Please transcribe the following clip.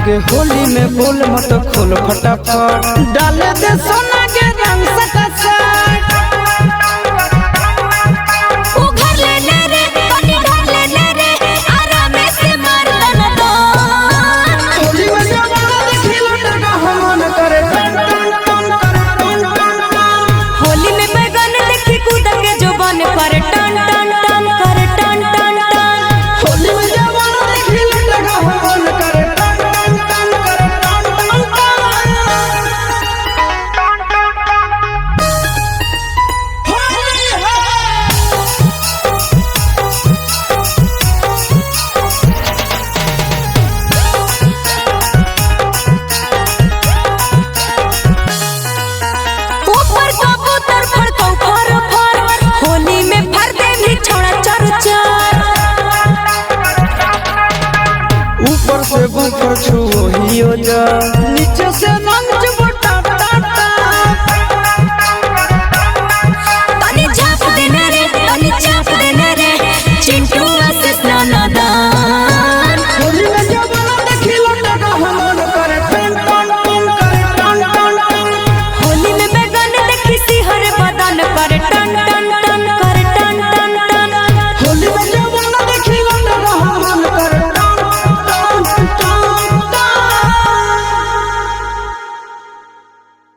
के होली में बोल मत खोल फटाफट डाले दे सोना के रंग सटासट उघर ले रे पानी ढाल ले रे आराम से मार दन दो होली में जवाना देखी लटका हमन करे टन टन टन करे होली में बैगन देखी कूद के जुबान पर टन टन टन करे टन टन टन होली में जवाना देखी लटका हमन करे टन टन टन करे टन टन टन होली ऊपर कबूतर फड़कौ फर फर होली में फर दे भी छोड़ा चर चर ऊपर से ऊपर छुओ हियो जा